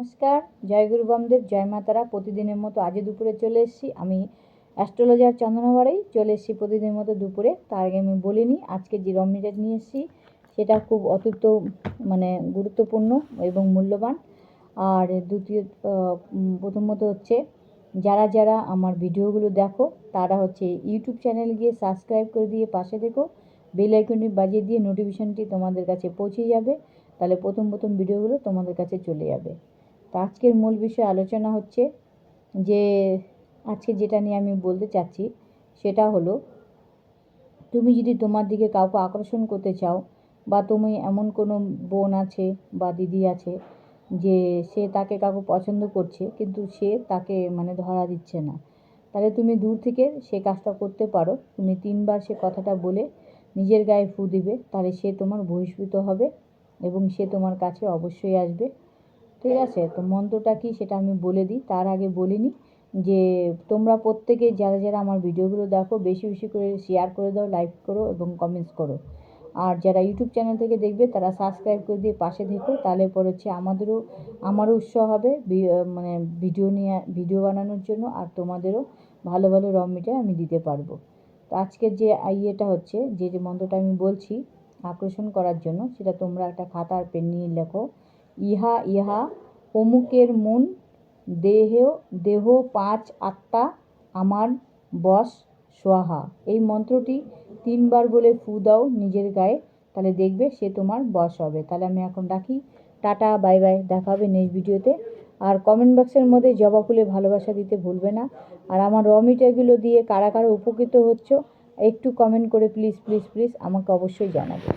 নমস্কার, জয় গুরু বামদেব, জয় মা তারা। প্রতিদিনের মতো আজও দুপুরে চলে এসেছি। আমি অ্যাস্ট্রোলজার চন্দনাবাড়াই চলে এসেছি প্রতিদিনের মতো দুপুরে। তার আগে আমি বলিনি, আজকে যে রমিটা নিয়ে এসেছি সেটা খুব অত্যন্ত গুরুত্বপূর্ণ এবং মূল্যবান। আর প্রথমত হচ্ছে যারা যারা আমার ভিডিওগুলো দেখো তারা হচ্ছে ইউটিউব চ্যানেল গিয়ে সাবস্ক্রাইব করে দিয়ে পাশে দেখো, বেল আইকনটি বাজিয়ে দিয়ে নোটিফিকেশনটি তোমাদের কাছে পৌঁছে যাবে। তাহলে প্রথম ভিডিওগুলো তোমাদের কাছে চলে যাবে। তো আজকের মূল বিষয় আলোচনা হচ্ছে যে আজকে যেটা নিয়ে আমি বলতে চাচ্ছি সেটা হলো, তুমি যদি তোমার দিকে কাউকে আকর্ষণ করতে চাও, বা তুমি এমন কোনো বোন আছে বা দিদি আছে যে সে তাকে কাউকে পছন্দ করছে কিন্তু সে তাকে ধরা দিচ্ছে না, তাহলে তুমি দূর থেকে সে কাজটা করতে পারো। তুমি 3 বার সে কথাটা বলে নিজের গায়ে ফু দিবে, তাহলে সে তোমার বহিষ্কৃত হবে এবং সে তোমার কাছে অবশ্যই আসবে। ঠিক আছে? তো মন্ত্রটা কি সেটা আমি বলে দিই। তার আগে বলিনি যে তোমরা প্রত্যেকে যারা যারা আমার ভিডিওগুলো দেখো বেশি বেশি করে শেয়ার করে দাও, লাইক করো এবং কমেন্টস করো। আর যারা ইউটিউব চ্যানেল থেকে দেখবে তারা সাবস্ক্রাইব করে দিয়ে পাশে থেকো, তাহলে পরে হচ্ছে আমারও উৎসাহ হবে ভিডিও বানানোর জন্য, আর তোমাদেরও ভালো ভালো র মেটেরিয়াল আমি দিতে পারবো। তো আজকের যে ইয়েটা হচ্ছে, যে মন্ত্রটা আমি বলছি আকর্ষণ করার জন্য, সেটা তোমরা একটা খাতা আর পেন নিয়ে লেখো। ইহা ইহা অমুকের মন দেহ 5 আত্মা আমার বশ সোহা। এই মন্ত্রটি 3 বার বলে ফু দাও নিজের গায়ে, তাহলে দেখবে সে তোমার বশ হবে। তাহলে আমি এখন রাখি। টাটা, বাই বাই, দেখা হবে নেক্সট ভিডিওতে। আর কমেন্ট বক্সের মধ্যে জবা ফুলে ভালোবাসা দিতে ভুলবে না। আর আমার র মেটেরিয়ালগুলো দিয়ে কারা কারা উপকৃত হচ্ছ একটু কমেন্ট করে প্লিজ প্লিজ প্লিজ আমাকে অবশ্যই জানাবে।